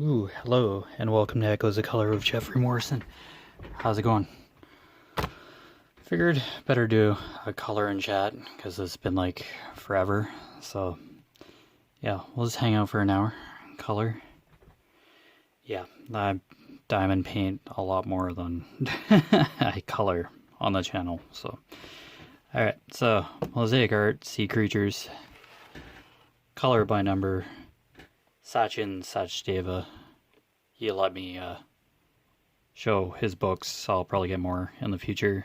Ooh, hello, and welcome to Echoes of Color with Jefferey Morrison. How's it going? Figured better do a color and chat, because it's been like forever. So, yeah, we'll just hang out for an hour. Color. Yeah, I diamond paint a lot more than I color on the channel, so. Alright, so, mosaic art, sea creatures, color by number, Sachin Sachdeva. He let me show his books. I'll probably get more in the future.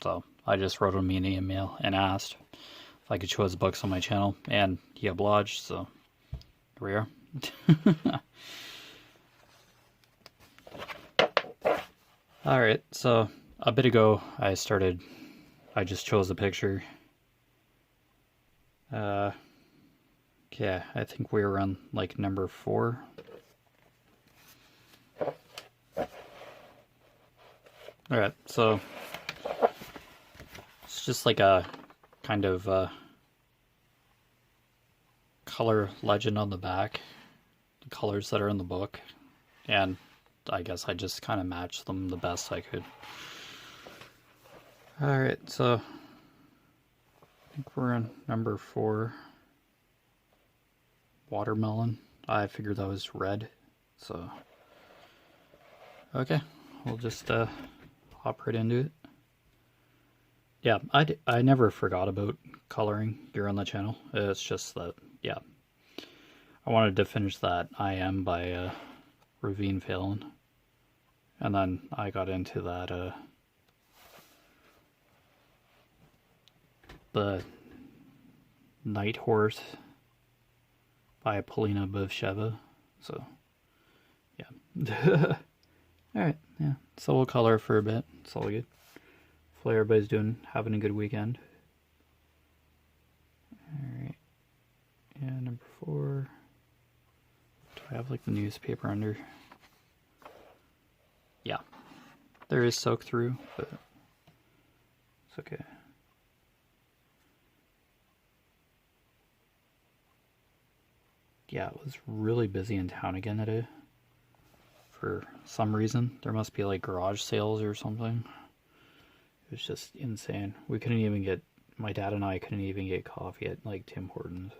So I just wrote him an email and asked if I could show his books on my channel, and he obliged, so here we are. Alright, so a bit ago I just chose a picture. Yeah, I think we were on like number 4. Alright, so it's just like a kind of color legend on the back, the colors that are in the book, and I guess I just kind of matched them the best I could. Alright, so I think we're on number 4. Watermelon. I figured that was red, so okay, we'll just hop right into it. Yeah, I never forgot about coloring here on the channel. It's just that, yeah, I wanted to finish that I Am by Ravine Phelan, and then I got into that the Night Horse by Polina Bovsheva. So yeah. Alright, yeah. So we'll color for a bit. It's all good. Hopefully everybody's having a good weekend. Alright. Yeah, number 4. Do I have like the newspaper under? Yeah. There is soak through, but it's okay. Yeah, it was really busy in town again today. For some reason. There must be like garage sales or something. It was just insane. We couldn't even get, my dad and I couldn't even get coffee at like Tim Hortons.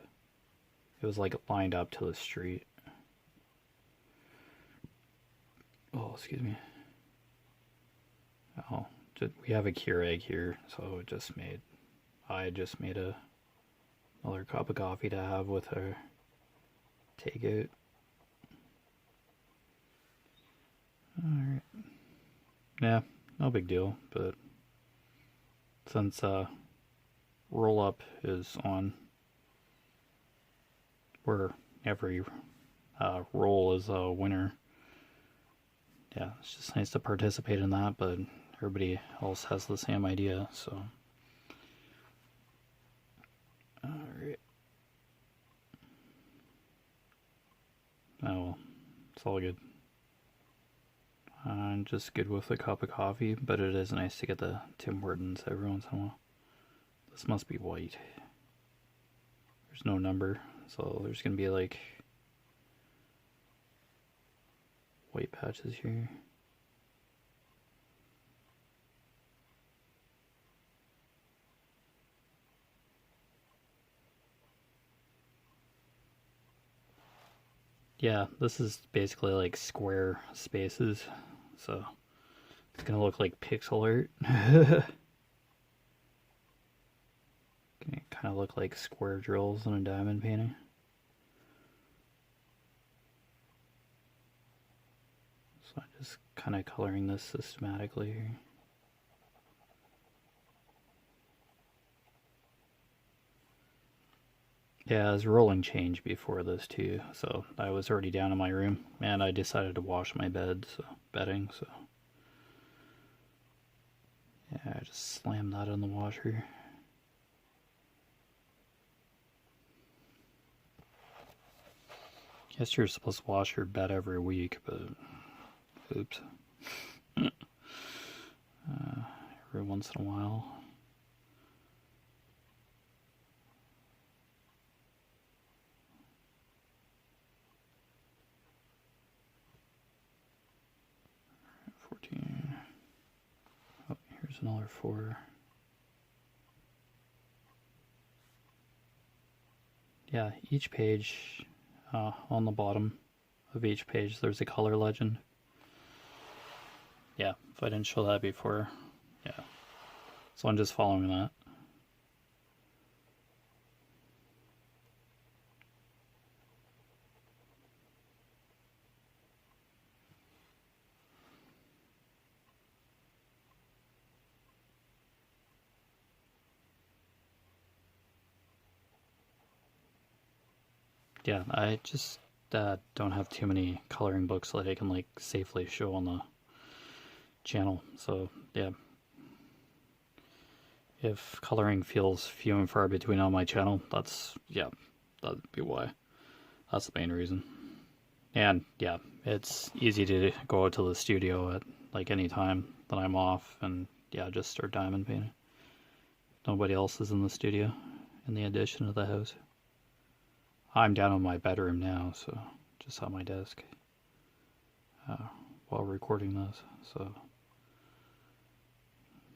It was like lined up to the street. Oh, excuse me. Oh, we have a Keurig here, so I just made another cup of coffee to have with our takeout. Alright. Yeah, no big deal, but since roll up is on where every roll is a winner, yeah, it's just nice to participate in that, but everybody else has the same idea, so. Alright. Oh well, it's all good. I'm just good with a cup of coffee, but it is nice to get the Tim Hortons every once in a while. This must be white. There's no number, so there's gonna be like white patches here. Yeah, this is basically like square spaces, so it's gonna look like pixel art. Gonna kind of look like square drills in a diamond painting. So I'm just kind of coloring this systematically here. Yeah, I was rolling change before this too, so I was already down in my room, and I decided to wash my bedding, so yeah, I just slammed that in the washer. Guess you're supposed to wash your bed every week, but oops. Every once in a while. There's another 4. Yeah, each page, on the bottom of each page, there's a color legend. Yeah, if I didn't show that before, yeah. So I'm just following that. Yeah, I just don't have too many coloring books that I can like safely show on the channel. So yeah, if coloring feels few and far between on my channel, that'd be why. That's the main reason. And yeah, it's easy to go out to the studio at like any time that I'm off and yeah, just start diamond painting. Nobody else is in the studio, in the addition of the house. I'm down in my bedroom now, so just at my desk while recording this. So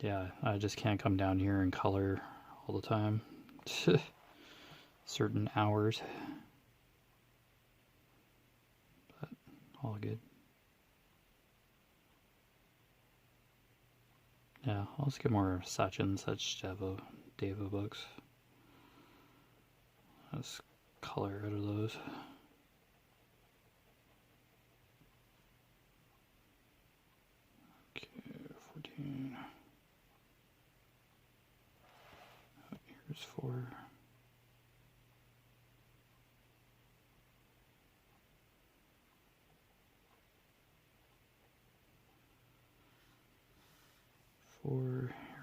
yeah, I just can't come down here and color all the time. Certain hours. But all good. Yeah, I'll just get more Sachin Deva books. Let's color out of those. Okay, 14. Here's 4.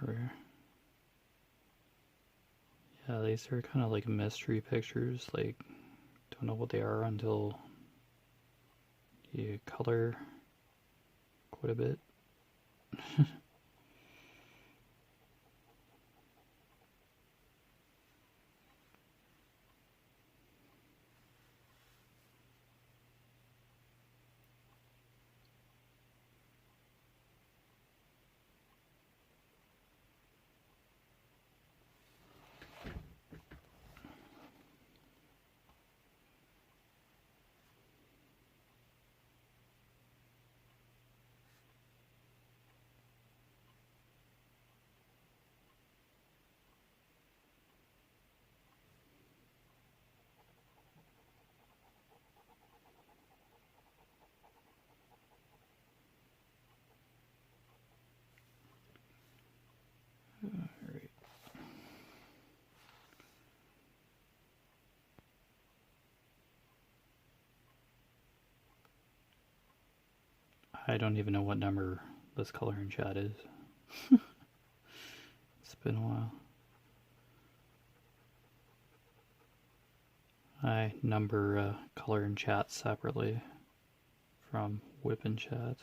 Here. Yeah, these are kind of like mystery pictures, like don't know what they are until you color quite a bit. Alright. I don't even know what number this coloring chat is. It's been a while. I number color and chat separately from whip and chat.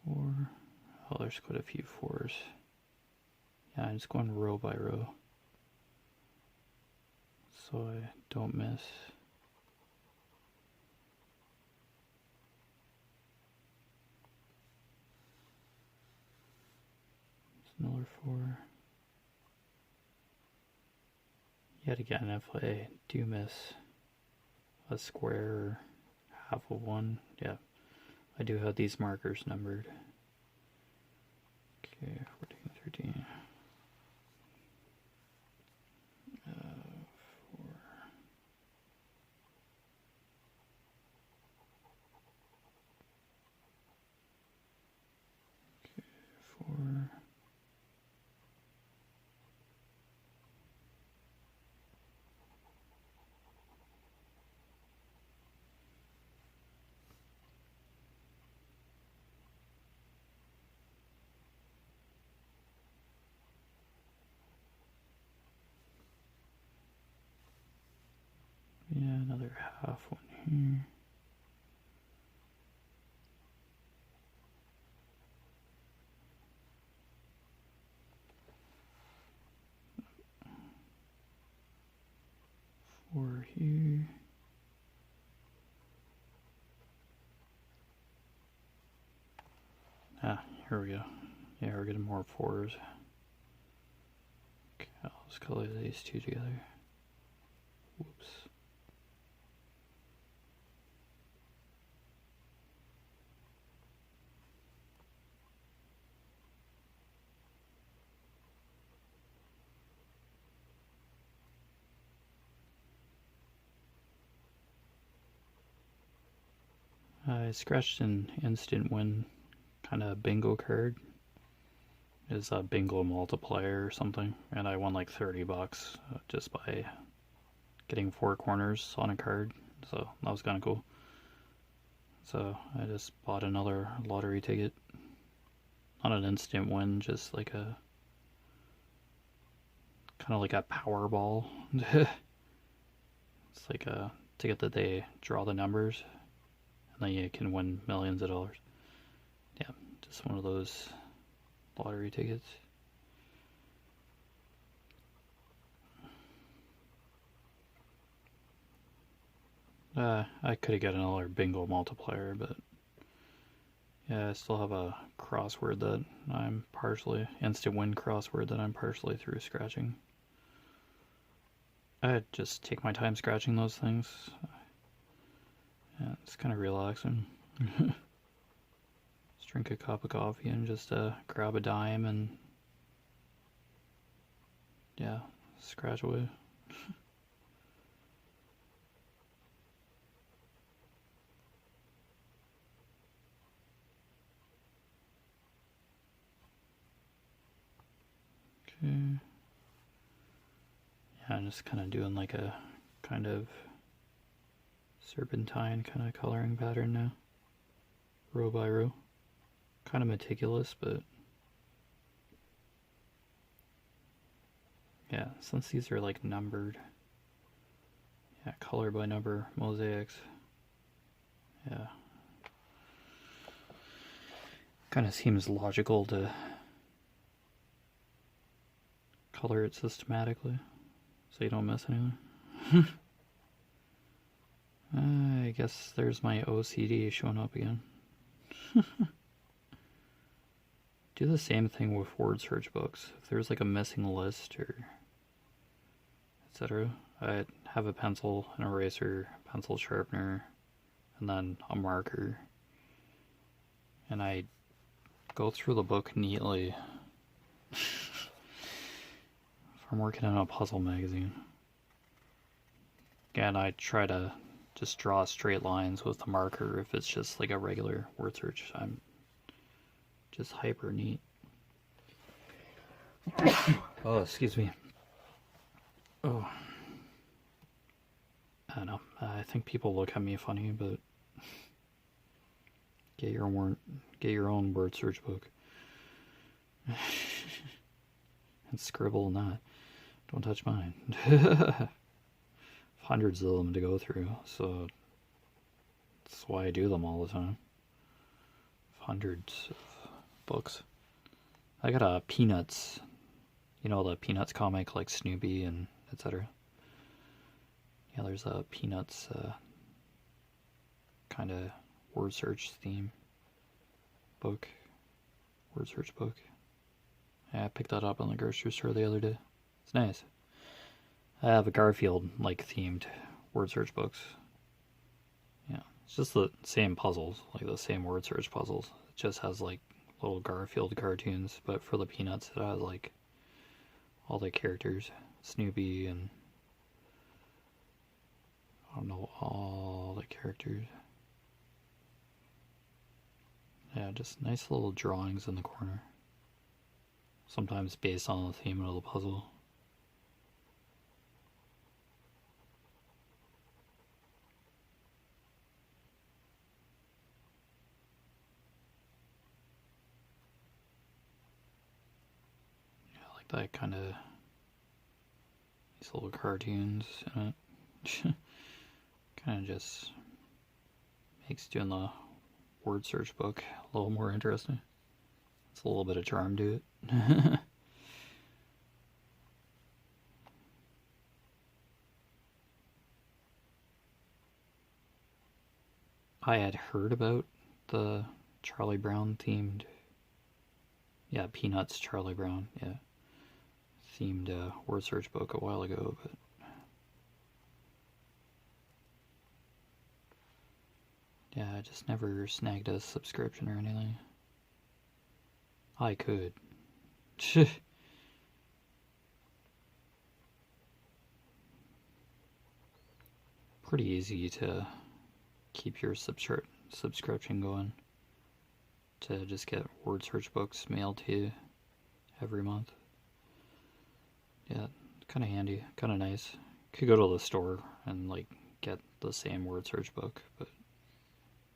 Four. Oh, there's quite a few 4s. Yeah, I'm just going row by row so I don't miss. Another 4. Yet again, if I do miss a square or half of one, yeah, I do have these markers numbered. Okay, 14, 13. 4. Okay, 4. Yeah, another half one here. over here. Ah, here we go. Yeah, we're getting more 4s. Okay, I'll just color these two together. Whoops. I scratched an instant win kind of bingo card. It's a bingo multiplier or something, and I won like $30 just by getting 4 corners on a card, so that was kind of cool. So I just bought another lottery ticket. Not an instant win, just like a kind of like a Powerball. It's like a ticket that they draw the numbers, and then you can win millions of dollars. Yeah, just one of those lottery tickets. I could have got another bingo multiplier, but yeah, I still have a crossword that I'm partially, instant win crossword that I'm partially through scratching. I just take my time scratching those things. Yeah, it's kind of relaxing. Just drink a cup of coffee and just grab a dime and yeah, scratch away. Okay. Yeah, I'm just kind of doing like a kind of serpentine kind of coloring pattern now, row by row. Kind of meticulous, but yeah, since these are like numbered, yeah, color by number mosaics, yeah, kind of seems logical to color it systematically so you don't miss anything. I guess there's my OCD showing up again. Do the same thing with word search books. If there's like a missing list or etc., I have a pencil, an eraser, pencil sharpener, and then a marker, and I go through the book neatly. If I'm working in a puzzle magazine, and I try to just draw straight lines with the marker. If it's just like a regular word search, I'm just hyper neat. Oh, excuse me. Oh, I don't know. I think people look at me funny, but get your own word search book and scribble in that. Don't touch mine. Hundreds of them to go through, so that's why I do them all the time. Hundreds of books. I got a Peanuts, you know, the Peanuts comic, like Snoopy and etc. Yeah, there's a Peanuts kind of word search theme book, word search book. Yeah, I picked that up in the grocery store the other day. It's nice. I have a Garfield like themed word search books. Yeah, it's just the same puzzles, like the same word search puzzles. It just has like little Garfield cartoons, but for the Peanuts it has like all the characters, Snoopy and I don't know, all the characters. Yeah, just nice little drawings in the corner. Sometimes based on the theme of the puzzle. That kind of these little cartoons in it kind of just makes doing the word search book a little more interesting. It's a little bit of charm to it. I had heard about the Charlie Brown themed, yeah, Peanuts Charlie Brown, yeah, themed word search book a while ago, but yeah, I just never snagged a subscription or anything. I could. Pretty easy to keep your subscription going, to just get word search books mailed to you every month. Yeah, kind of handy, kind of nice. Could go to the store and like get the same word search book, but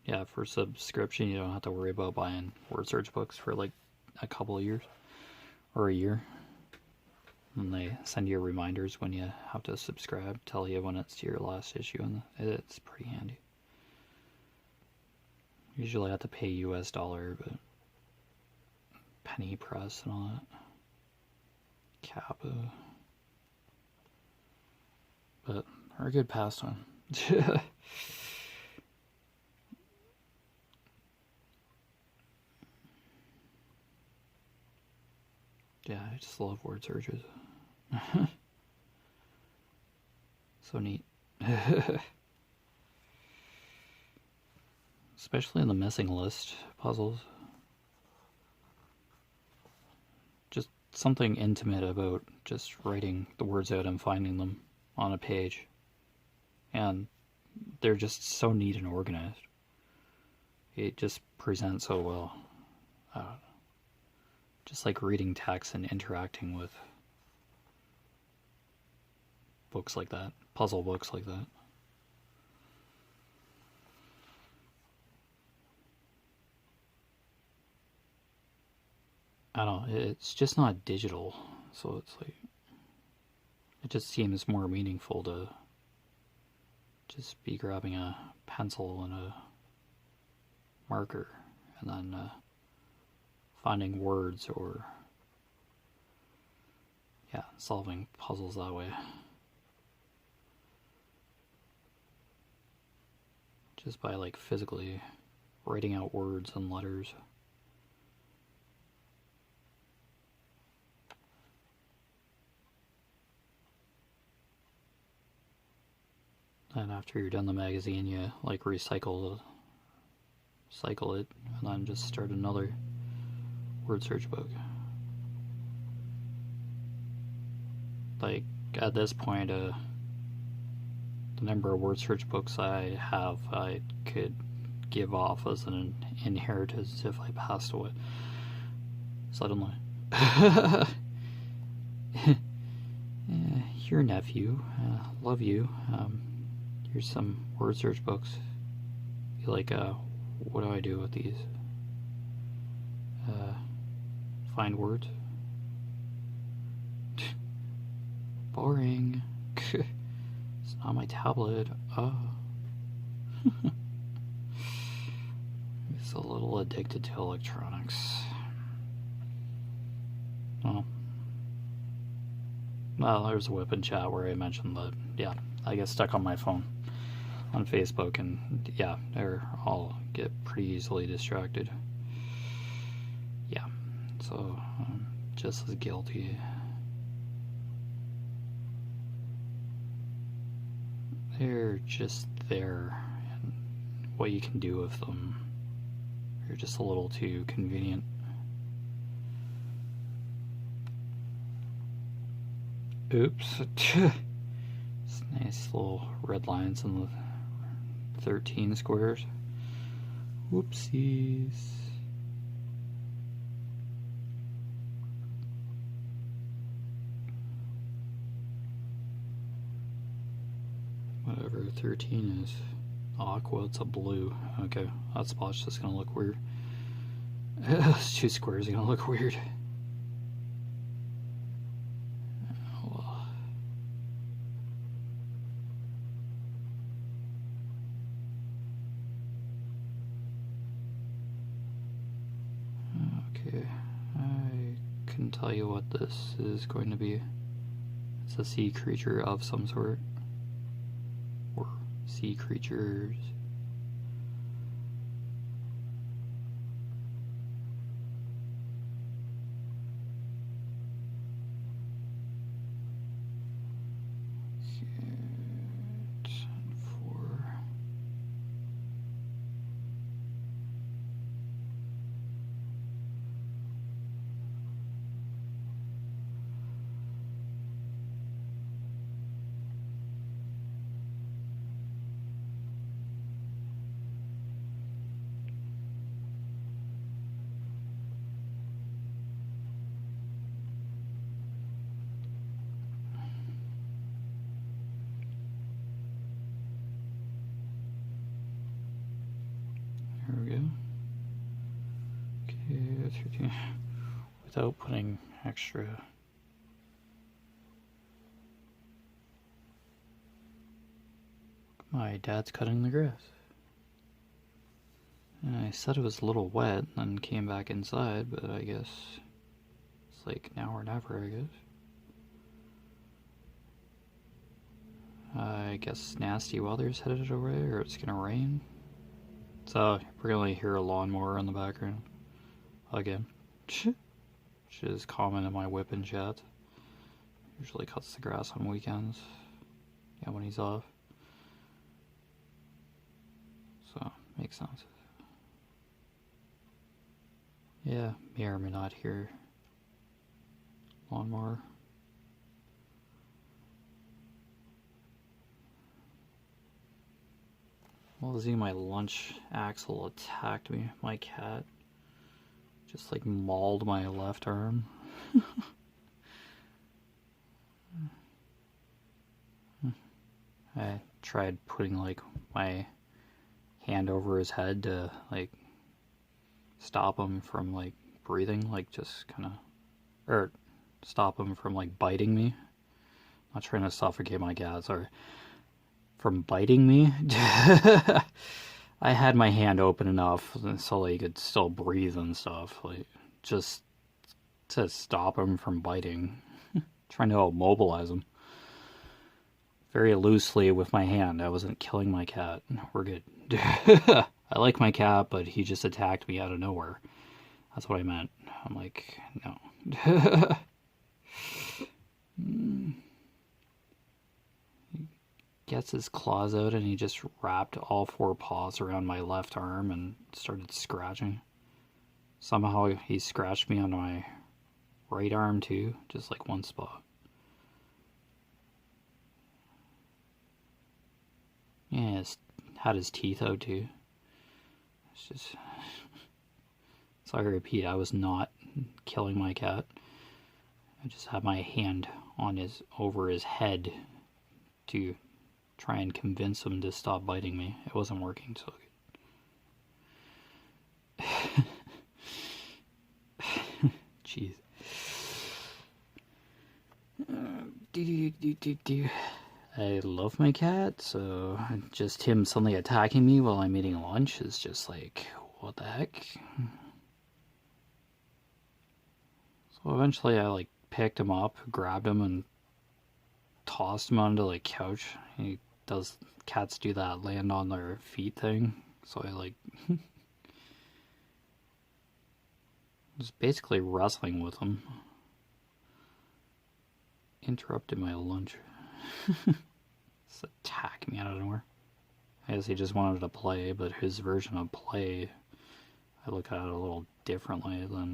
yeah, for subscription you don't have to worry about buying word search books for like a couple of years or a year. And they send you reminders when you have to subscribe, tell you when it's to your last issue, and it's pretty handy. Usually I have to pay US dollar, but penny press and all that. Kappa. But they're a good pastime. Yeah, I just love word searches. So neat. Especially in the missing list puzzles. Just something intimate about just writing the words out and finding them on a page. And they're just so neat and organized. It just presents so well. Just like reading text and interacting with books like that, puzzle books like that. I don't know, it's just not digital, so it's like, it just seems more meaningful to just be grabbing a pencil and a marker and then finding words or, yeah, solving puzzles that way. Just by like physically writing out words and letters. And after you're done the magazine, you like cycle it, and then just start another word search book. Like at this point, the number of word search books I have, I could give off as an inheritance if I passed away. Suddenly. Your nephew, love you. Here's some word search books. You like, what do I do with these? Find words? Boring. It's not my tablet. Oh. It's a little addicted to electronics. Well, there's a whip in chat where I mentioned that, yeah, I get stuck on my phone on Facebook, and yeah, I'll get pretty easily distracted. Yeah, so I'm just as guilty. They're just there, and what you can do with them, they're just a little too convenient. Oops. It's nice little red lines in the 13 squares. Whoopsies. Whatever 13 is. Aqua, it's a blue. Okay, that spot's just gonna look weird. Those two squares are gonna look weird. Tell you what this is going to be. It's a sea creature of some sort, or sea creatures. without putting extra. My dad's cutting the grass. And I said it was a little wet, and then came back inside, but I guess it's like now or never, I guess. I guess nasty weather's headed away, or it's gonna rain. So we're gonna hear a lawnmower in the background again, which is common in my whip and chat. Usually cuts the grass on weekends, yeah, when he's off. So makes sense. Yeah, may or may not hear lawnmower. Well, losing my lunch axle attacked me. My cat just like mauled my left arm. I tried putting like my hand over his head to like stop him from like breathing, like just kind of, or stop him from like biting me. Not trying to suffocate my cat, sorry. From biting me. I had my hand open enough so he could still breathe and stuff, like just to stop him from biting. Trying to immobilize him. Very loosely with my hand. I wasn't killing my cat. We're good. I like my cat, but he just attacked me out of nowhere. That's what I meant. I'm like, no. He gets his claws out and he just wrapped all four paws around my left arm and started scratching. Somehow he scratched me on my right arm too, just like one spot. Yeah, had his teeth out too. It's just. So I repeat, I was not killing my cat. I just had my hand on over his head to try and convince him to stop biting me. It wasn't working so good. Jeez. I love my cat, so just him suddenly attacking me while I'm eating lunch is just like, what the heck? So eventually I like picked him up, grabbed him, and tossed him onto the couch. Cats do that land on their feet thing, so I like was basically wrestling with him. Interrupted my lunch. Just attack me out of nowhere. I guess he just wanted to play, but his version of play, I look at it a little differently than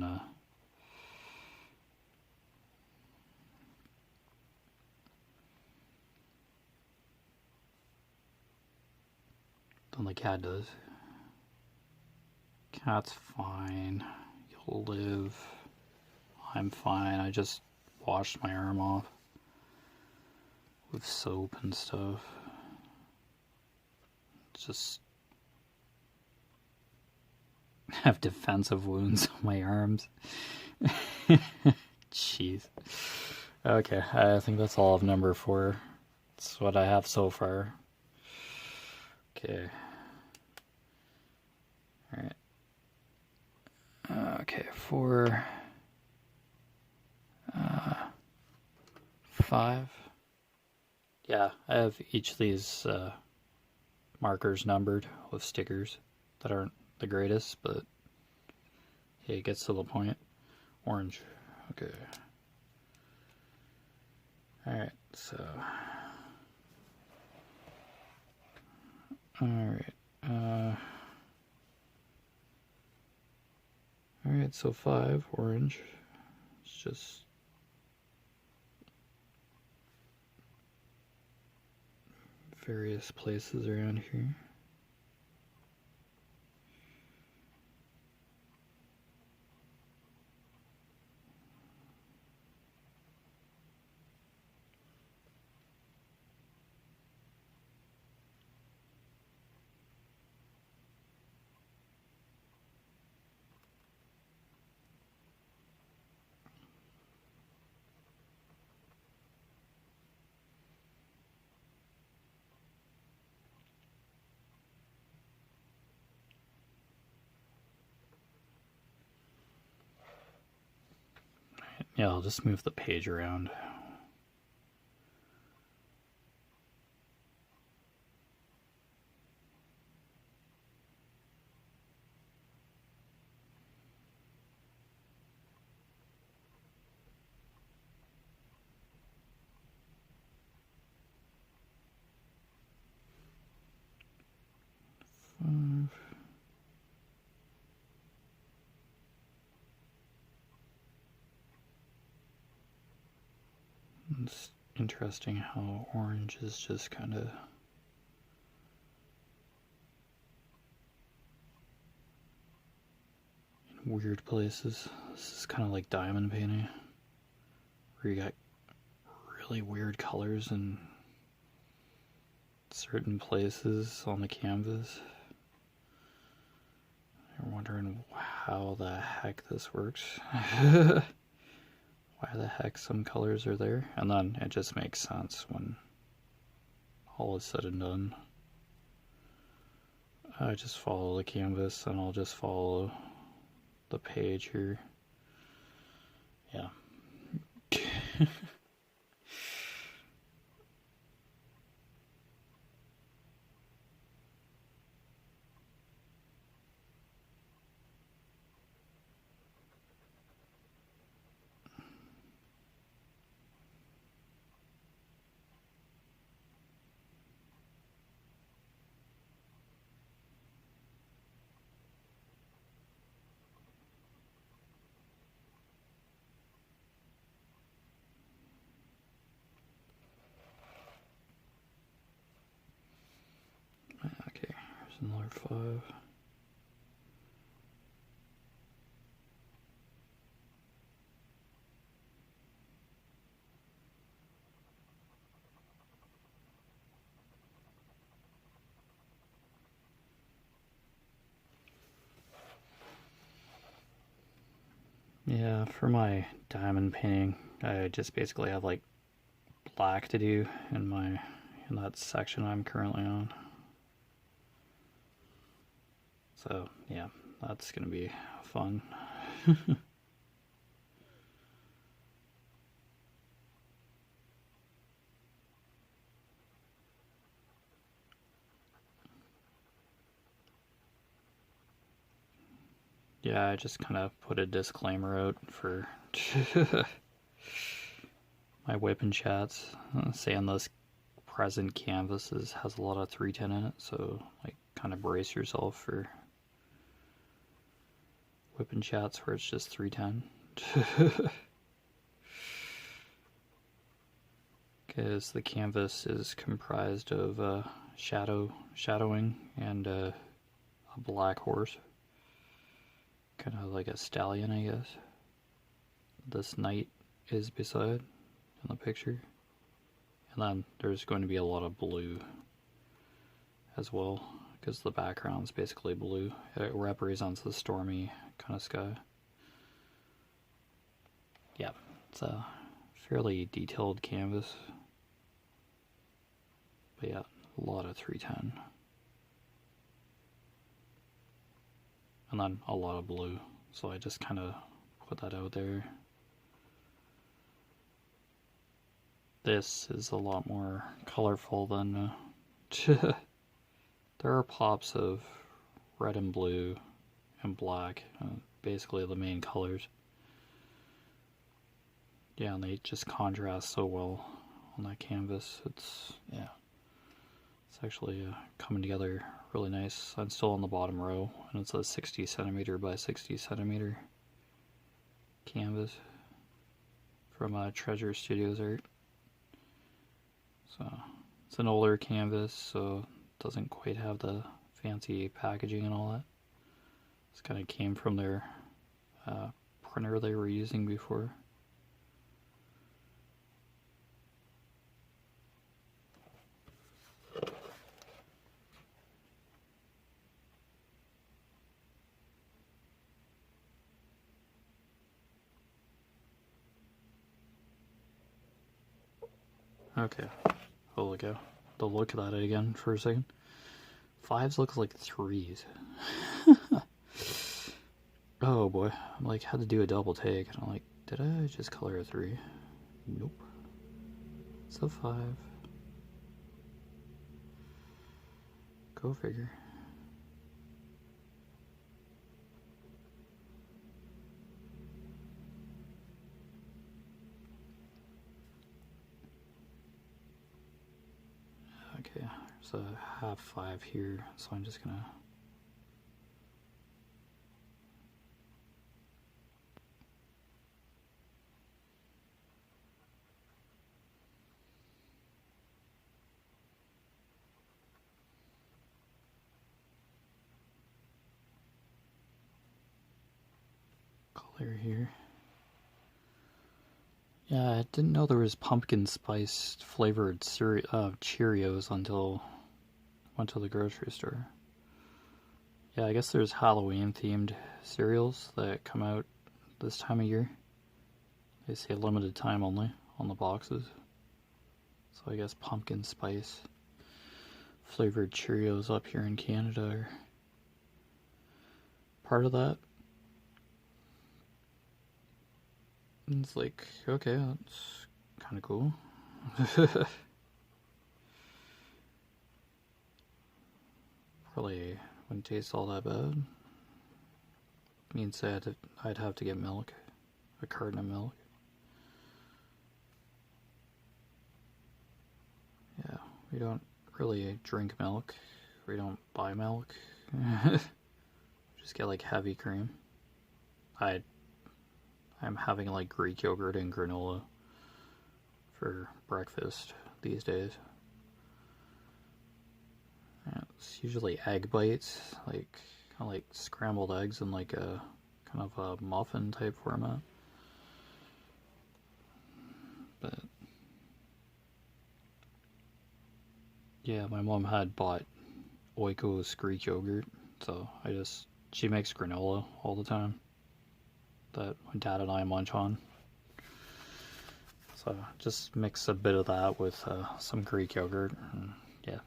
the cat does. Cat's fine. You'll live. I'm fine. I just washed my arm off with soap and stuff. Just have defensive wounds on my arms. Jeez. Okay, I think that's all of number 4. That's what I have so far. Okay. Alright. Okay, 4. 5. Yeah, I have each of these markers numbered with stickers that aren't the greatest, but hey, it gets to the point. Orange. Okay. Alright, so. Alright. Alright, so 5, orange. It's just various places around here. Yeah, I'll just move the page around. It's interesting how orange is just kind of in weird places. This is kind of like diamond painting, where you got really weird colors in certain places on the canvas. You're wondering how the heck this works. Why the heck some colors are there, and then it just makes sense when all is said and done. I just follow the canvas and I'll just follow the page here. Yeah. Okay, here's another 5. Yeah, for my diamond painting, I just basically have like black to do in that section I'm currently on. So yeah, that's gonna be fun. Yeah, I just kind of put a disclaimer out for my whip and chats, saying this present canvas has a lot of 310 in it, so like kind of brace yourself for whip and chats where it's just 310. Because the canvas is comprised of shadowing and a black horse. Kind of like a stallion, I guess. This knight is beside in the picture. And then there's going to be a lot of blue as well, because the background's basically blue. It represents the stormy kind of sky. Yeah, it's a fairly detailed canvas. But yeah, a lot of 310. And then a lot of blue, so I just kind of put that out there. This is a lot more colorful than there are pops of red and blue and black, basically the main colors. Yeah, and they just contrast so well on that canvas. It's actually coming together really nice. I'm still on the bottom row, and it's a 60 centimeter by 60 centimeter canvas from Treasure Studios Art. So it's an older canvas, so it doesn't quite have the fancy packaging and all that. This kind of came from their printer they were using before. Okay, oh look out. To look at it again for a second. 5s look like 3s. Oh boy, I'm like, had to do a double take, and I'm like, Did I just color a 3? Nope. It's a 5. Go figure. Okay, there's a half 5 here, so I'm just gonna color here. Yeah, I didn't know there was pumpkin spice flavored Cheerios until I went to the grocery store. Yeah, I guess there's Halloween themed cereals that come out this time of year. They say limited time only on the boxes. So I guess pumpkin spice flavored Cheerios up here in Canada are part of that. And it's like, okay, that's kind of cool. Probably wouldn't taste all that bad. Means I'd have to get milk, a carton of milk. Yeah, we don't really drink milk. We don't buy milk. Just get like heavy cream. I'm having like Greek yogurt and granola for breakfast these days. Yeah, it's usually egg bites, like kind of like scrambled eggs in like a kind of a muffin type format. But yeah, my mom had bought Oiko's Greek yogurt, so she makes granola all the time that my dad and I munch on. So just mix a bit of that with some Greek yogurt, and yeah.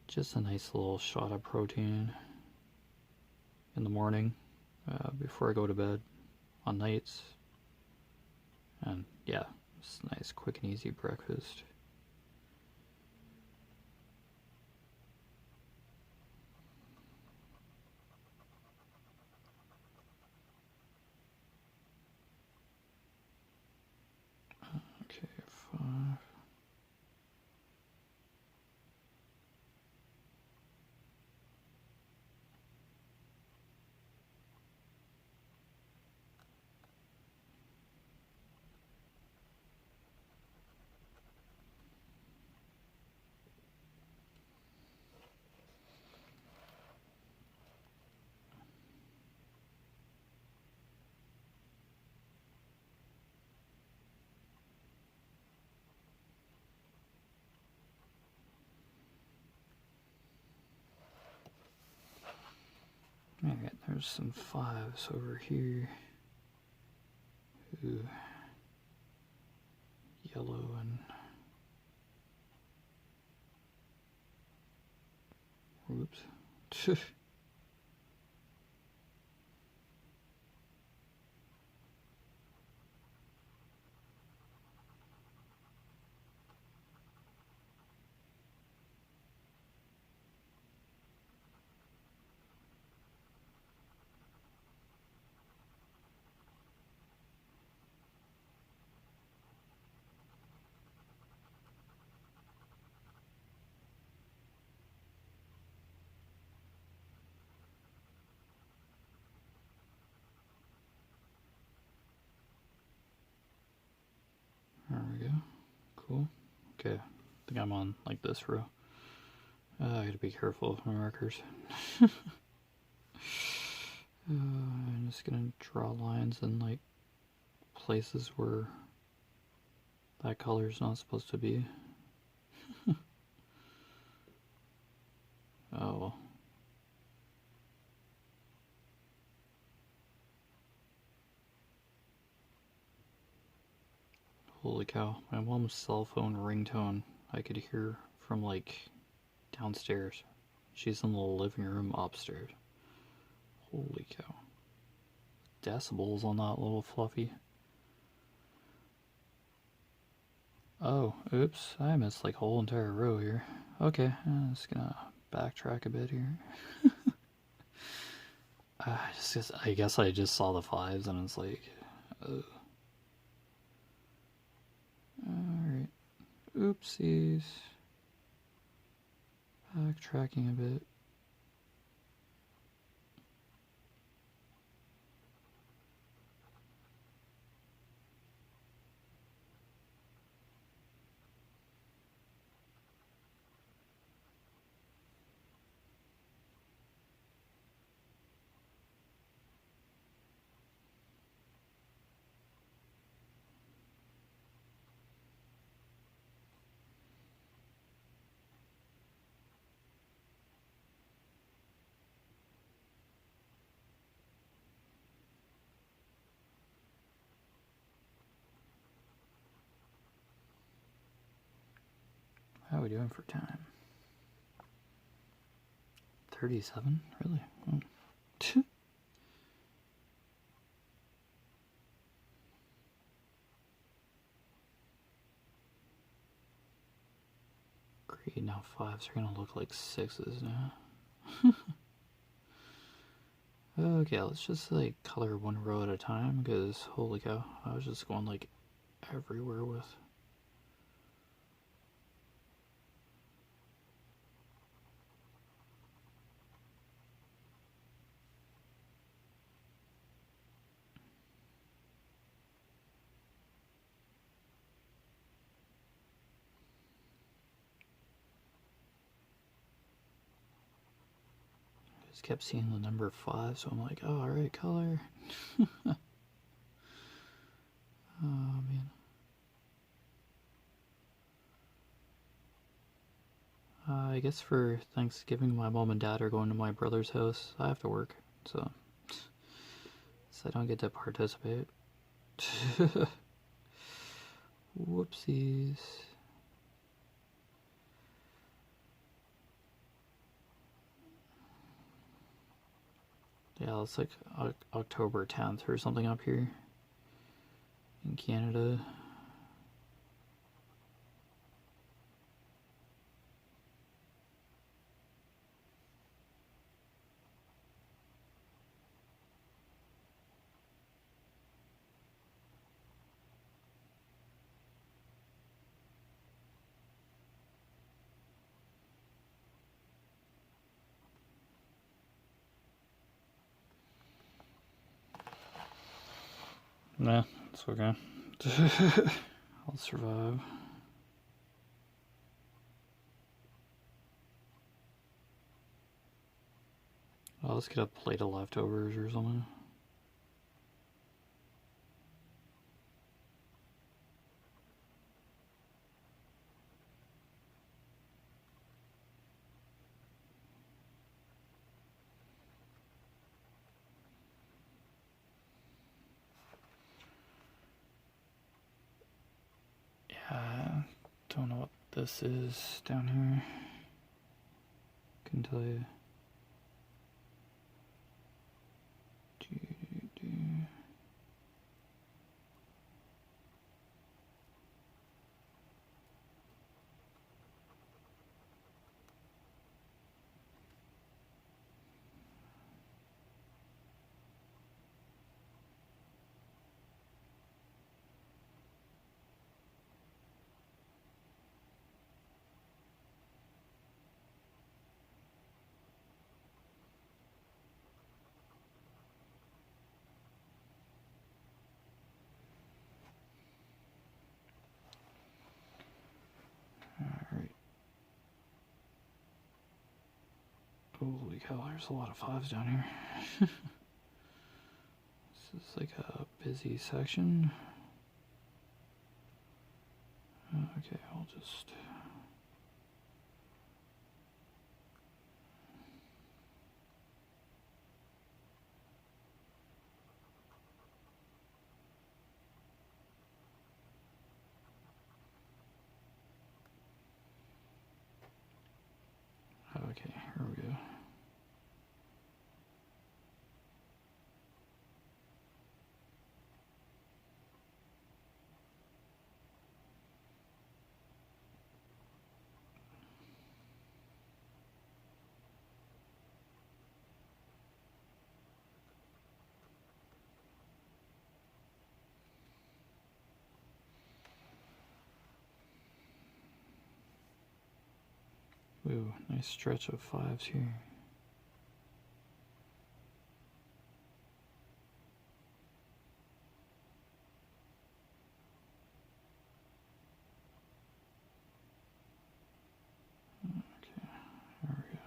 Just a nice little shot of protein in the morning before I go to bed on nights. And yeah, it's a nice, quick and easy breakfast. Okay, 5. Alright, there's some 5s over here. Ooh. Yellow and whoops. There we go. Cool. Okay, I think I'm on like this row. I gotta be careful with my markers. I'm just gonna draw lines in like places where that color is not supposed to be. Oh well. Holy cow, my mom's cell phone ringtone I could hear from like downstairs. She's in the living room upstairs. Holy cow. decibels on that little fluffy. Oh, oops, I missed like a whole entire row here. Okay, I'm just gonna backtrack a bit here. I guess I just saw the 5s and it's like, oh. Alright, oopsies. Backtracking a bit. How are we doing for time? 37? Really? Oh. Great, now 5s are gonna look like 6s now. Okay, let's just like color one row at a time because holy cow, I was just going like everywhere with. Just kept seeing the number 5, so I'm like, oh, alright, color. Oh man. I guess for Thanksgiving, my mom and dad are going to my brother's house. I have to work, so I don't get to participate. Whoopsies. Yeah, it's like October 10th or something up here in Canada. Nah, it's okay. I'll survive. I'll just get a plate of leftovers or something. Yeah, don't know what this is down here. Couldn't tell you. Alright. Holy cow, there's a lot of 5s down here. This is like a busy section. Okay, I'll just... Okay, here we go. Ooh, nice stretch of 5s here. Okay, there we go.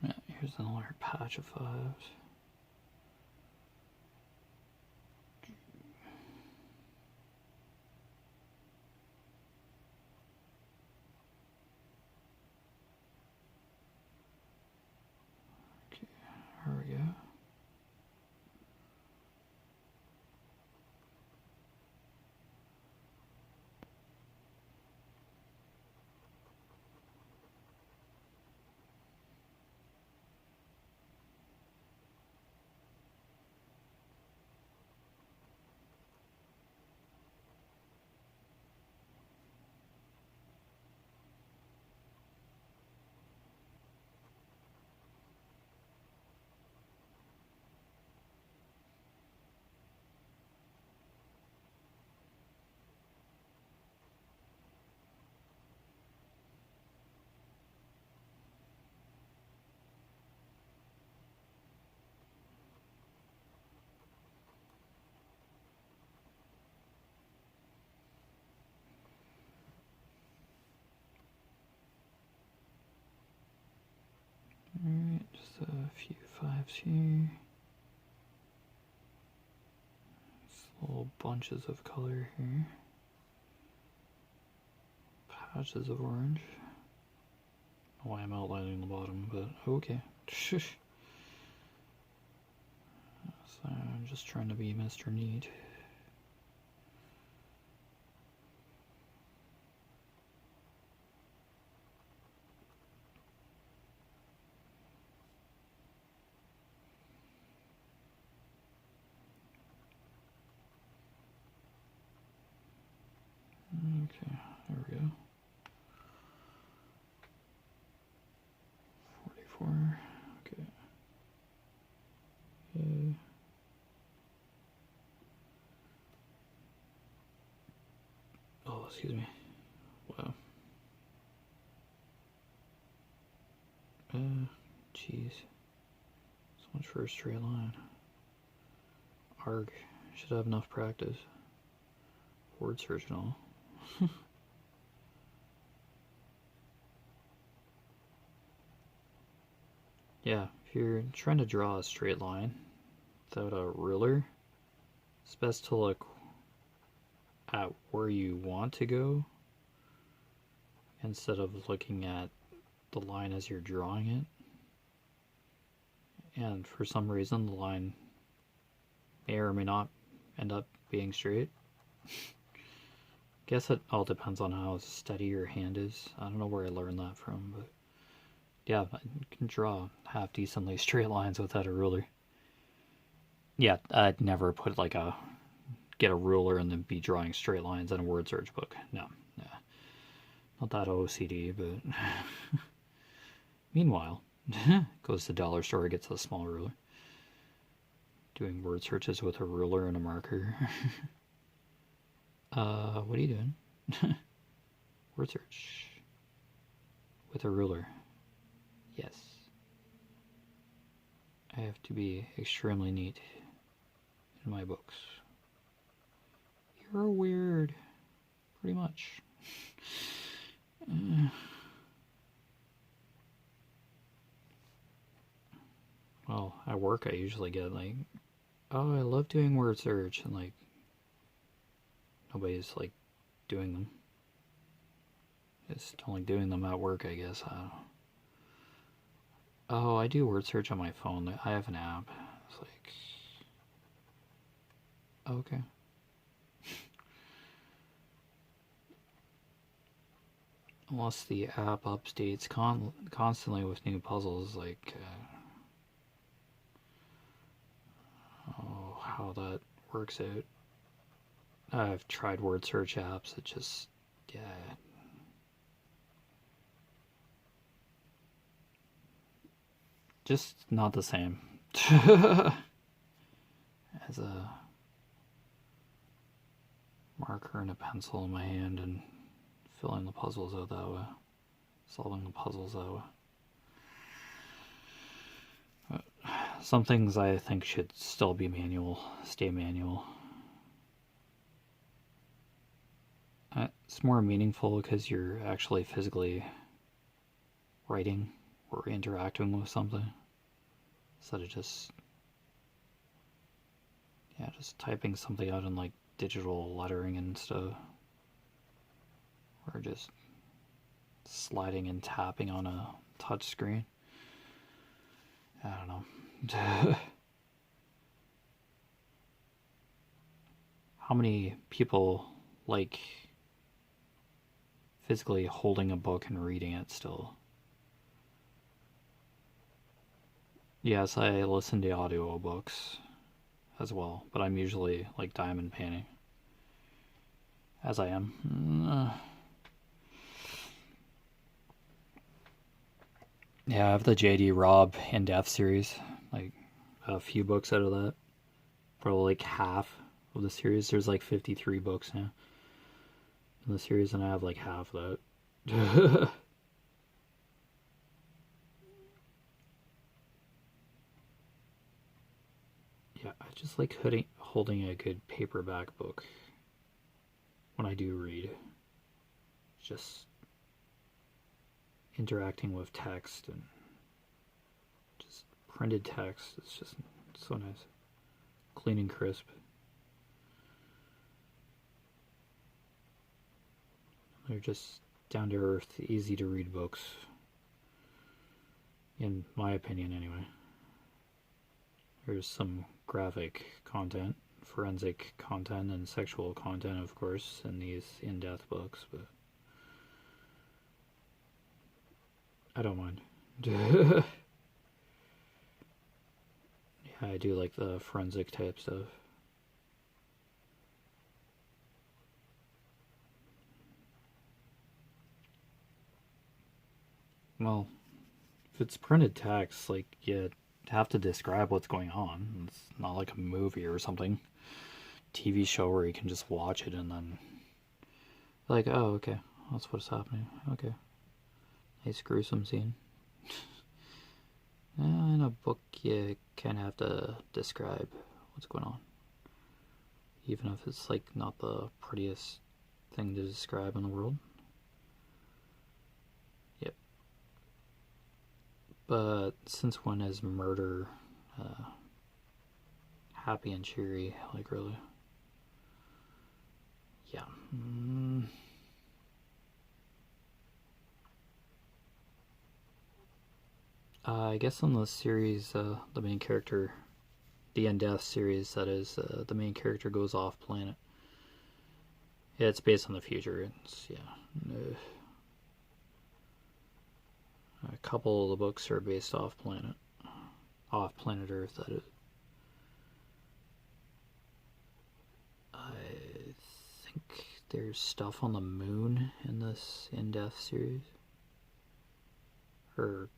Yeah, here's another patch of 5s. Okay, here we go. Alright, just a few 5s here. Just little bunches of color here. Patches of orange. I don't know why I'm outlining the bottom, but okay. So I'm just trying to be Mr. Neat. Okay, there we go. 44. Okay. Oh, excuse me. Wow. Jeez. So much for a straight line. Arg. Should have enough practice. Word search and all. Yeah, if you're trying to draw a straight line without a ruler, it's best to look at where you want to go instead of looking at the line as you're drawing it. And for some reason, the line may or may not end up being straight. Guess it all depends on how steady your hand is. I don't know where I learned that from, but yeah, I can draw half decently straight lines without a ruler. Yeah, I'd never put get a ruler and then be drawing straight lines in a word search book. No, not that OCD, but meanwhile, goes to the dollar store, gets a small ruler. Doing word searches with a ruler and a marker. What are you doing? Word search with a ruler. Yes. I have to be extremely neat in my books. You're weird. Pretty much. Well, at work I usually get oh, I love doing word search, and nobody's doing them. Just only doing them at work, I guess. I don't know. Oh, I do word search on my phone. I have an app. It's like, okay. Unless the app updates constantly with new puzzles, like, oh, how that works out. I've tried word search apps. It just, yeah. Just not the same. As a marker and a pencil in my hand and filling the puzzles out that way. Solving the puzzles that way. But some things I think should still be manual, stay manual. It's more meaningful because you're actually physically writing or interacting with something instead of just typing something out in like digital lettering and stuff, or just sliding and tapping on a touch screen. I don't know. How many people like physically holding a book and reading it still? Yes, I listen to audiobooks as well, but I'm usually like diamond painting. As I am. Yeah, I have the J.D. Robb in-depth series, like a few books out of that. Probably like half of the series. There's like 53 books now in the series, and I have like half of that. Yeah, I just like holding a good paperback book when I do read. Just interacting with text and just printed text. It's just so nice. Clean and crisp. They're just down to earth, easy to read books. In my opinion, anyway. There's some graphic content, forensic content, and sexual content, of course, in these in-depth books, but I don't mind. Yeah, I do like the forensic type stuff. Well, if it's printed text, like, you have to describe what's going on. It's not like a movie or something. TV show where you can just watch it and then like, oh, okay, that's what's happening. Okay. Nice gruesome scene. In a book, you kind of have to describe what's going on. Even if it's like not the prettiest thing to describe in the world. Yep. But since when is murder happy and cheery? Like, really? Yeah. I guess in the series, the main character, the End Death series, that is, the main character goes off planet. Yeah, it's based on the future. It's, yeah. A couple of the books are based off planet Earth, that is. I think there's stuff on the moon in this in-depth series. Or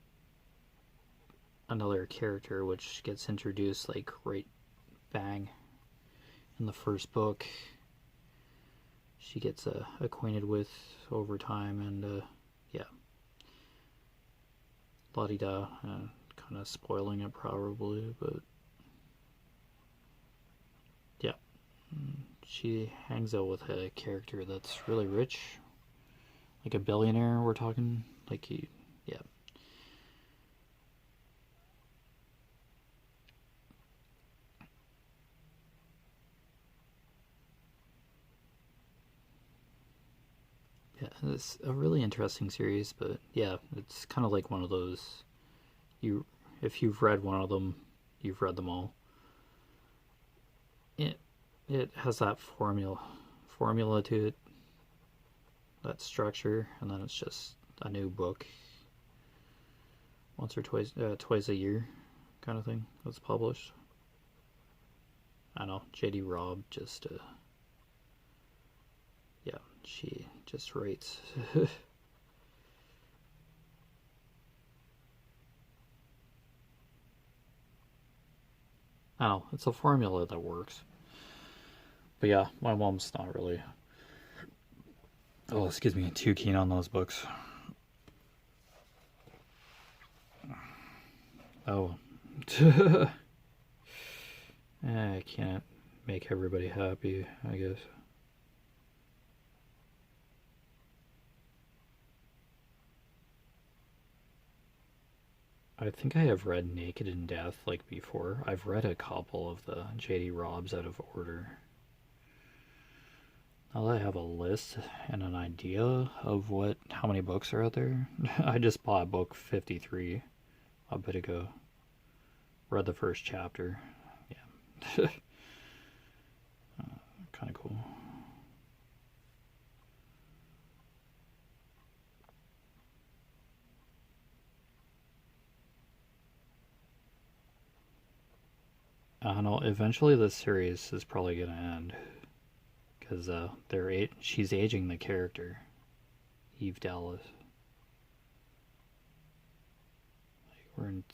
another character which gets introduced like right bang in the first book. She gets acquainted with over time, and yeah. La-di-da, kind of spoiling it probably, but yeah. She hangs out with a character that's really rich, like a billionaire. We're talking, like, he, yeah. Yeah, Yeah, it's a really interesting series, but yeah, it's kind of like one of those. You, if you've read one of them, you've read them all. It it has that formula to it, that structure, and then it's just a new book once or twice a year, kind of thing that's published. I know JD Robb just yeah, she just writes. I know it's a formula that works. But yeah, my mom's not really, oh, excuse me, too keen on those books. Oh. I can't make everybody happy, I guess. I think I have read Naked in Death like before. I've read a couple of the JD Robbs out of order. Now that I have a list and an idea of how many books are out there, I just bought book 53 a bit ago. Read the first chapter. Yeah. Kind of cool. I don't know. Eventually, this series is probably gonna end because she's aging the character, Eve Dallas. Like we're in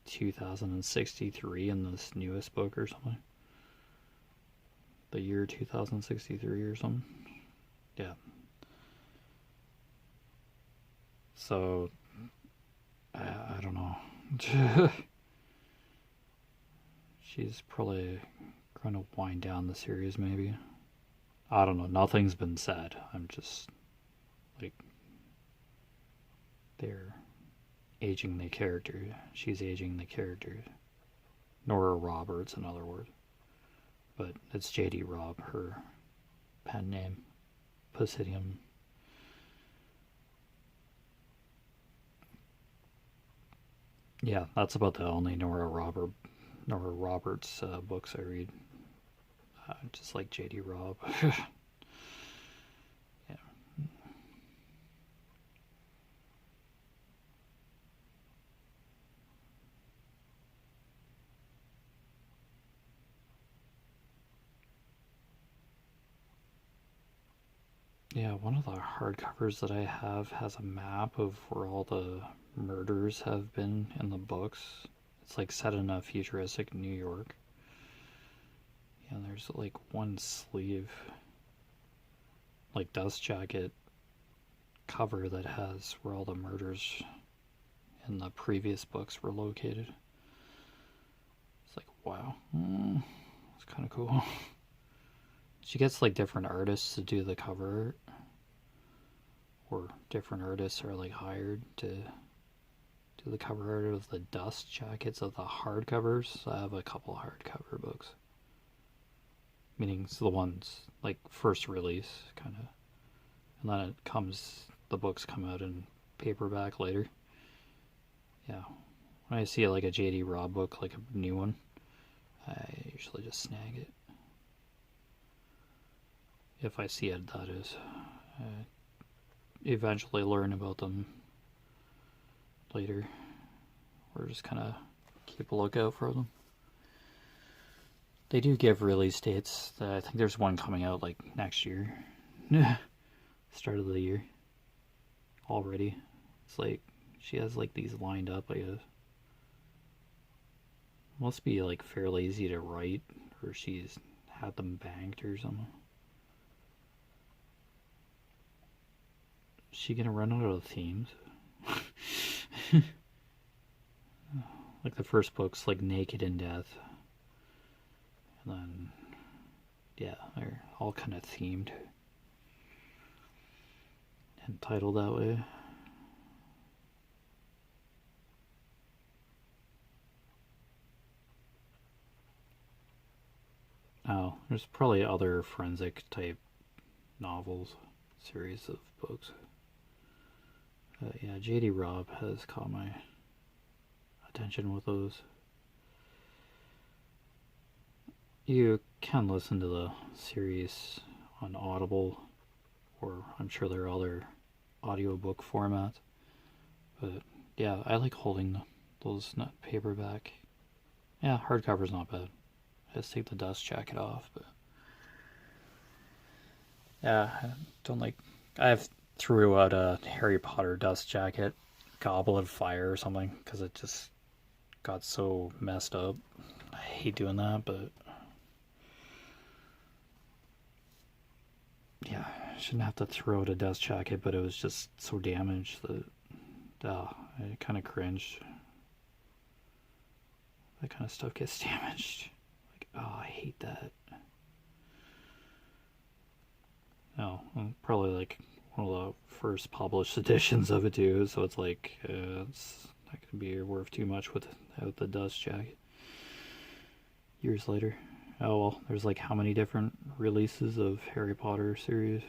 2063 in this newest book or something. The year 2063 or something. Yeah. So I don't know. She's probably going to wind down the series, maybe. I don't know. Nothing's been said. I'm just like they're aging the character. She's aging the character. Nora Roberts, in other words. But it's JD Robb, her pen name. Pisidium. Yeah, that's about the only Nora Roberts books I read. Just like JD Robb. Yeah. Yeah, one of the hardcovers that I have has a map of where all the murders have been in the books. It's like set in a futuristic New York. Yeah, there's like one sleeve, like dust jacket cover that has where all the murders in the previous books were located. It's like, wow. It's kind of cool. She gets like different artists to do the cover art, or different artists are like hired to do the cover art of the dust jackets of the hardcovers. So I have a couple hardcover books, meaning it's the ones like first release kind of, and then the books come out in paperback later. Yeah, when I see like a JD Robb book, like a new one, I usually just snag it. If I see it, that is. Eventually learn about them later, or just kind of keep a lookout for them. They do give release dates. I think there's one coming out like next year. Start of the year. Already. It's like she has like these lined up, I guess. Must be like fairly easy to write, or she's had them banked or something. Is she gonna run out of themes? Like the first book's like Naked in Death. And then, yeah, they're all kind of themed and titled that way. Oh, there's probably other forensic type novels, series of books. Yeah, JD Robb has caught my attention with those. You can listen to the series on Audible, or I'm sure there are other audiobook formats. But yeah, I like holding those nut paperback. Yeah, hardcover's not bad. I just take the dust jacket off, but yeah, I don't like. I've threw out a Harry Potter dust jacket, Goblet of Fire or something, because it just got so messed up. I hate doing that, but yeah, I shouldn't have to throw out a dust jacket, but it was just so damaged that I kind of cringed. That kind of stuff gets damaged. Like, oh, I hate that. No, probably like one of the first published editions of it too, so it's like it's not gonna be worth too much without the dust jacket. Years later, oh well, there's like how many different releases of Harry Potter series?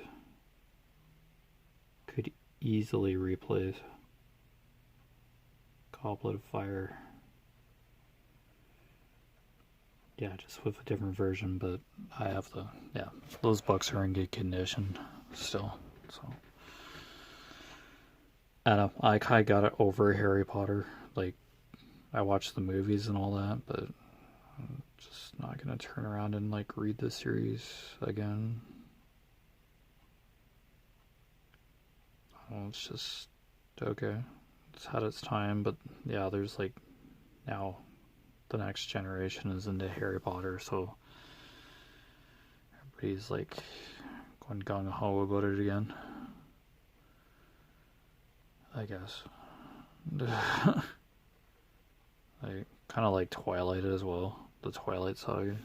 Could easily replace Goblet of Fire. Yeah, just with a different version, but I have those books are in good condition still, so I don't know, I kind of got it over Harry Potter. Like, I watched the movies and all that, but I'm just not gonna turn around and like read the series again. It's just okay. It's had its time, but yeah, there's like now the next generation is into Harry Potter, so everybody's like going gung ho about it again, I guess. I kind of like Twilight as well, the Twilight Saga.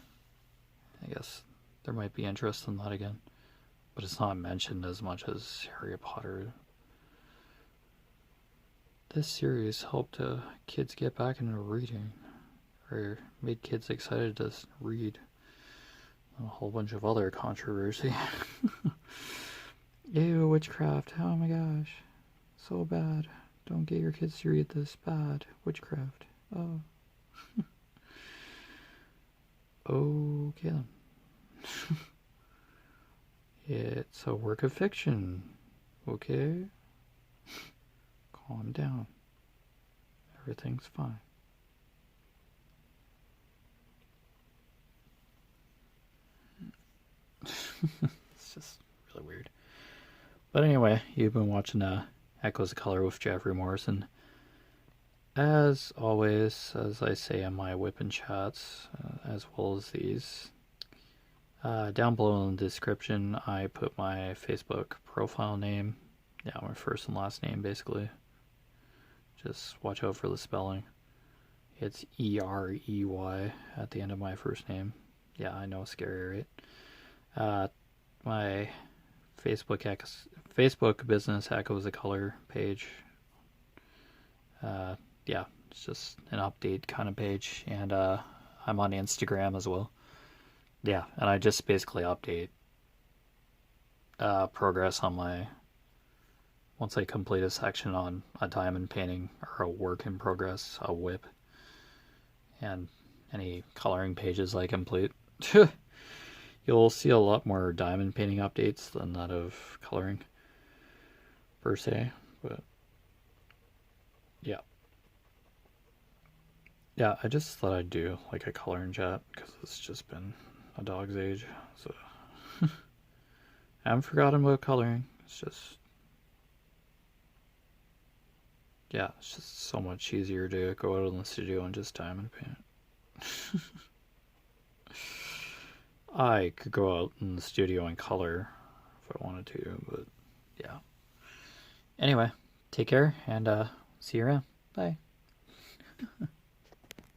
I guess there might be interest in that again, but it's not mentioned as much as Harry Potter. This series helped kids get back into reading, or made kids excited to read. A whole bunch of other controversy. Ew, witchcraft. Oh my gosh. So bad. Don't get your kids to read this. Bad. Witchcraft. Oh. Okay then. It's a work of fiction. Okay? Calm down. Everything's fine. It's just really weird. But anyway, you've been watching Echoes of Color with Jeffery Morrison. As always, as I say in my whipping chats, as well as these, down below in the description, I put my Facebook profile name. Yeah, my first and last name, basically. Just watch out for the spelling. It's E-R-E-Y at the end of my first name. Yeah, I know, scary, right? My Facebook business Echoes of Color page. Yeah, it's just an update kind of page, and I'm on Instagram as well. Yeah, and I just basically update progress on my, once I complete a section on a diamond painting or a work in progress, a whip, and any coloring pages I complete. You'll see a lot more diamond painting updates than that of coloring, per se, but yeah. Yeah, I just thought I'd do like a coloring chat, because it's just been a dog's age, so I haven't forgotten about coloring. It's just, yeah, it's just so much easier to go out in the studio and just diamond paint. I could go out in the studio and color if I wanted to, but yeah. Anyway, take care, and see you around. Bye.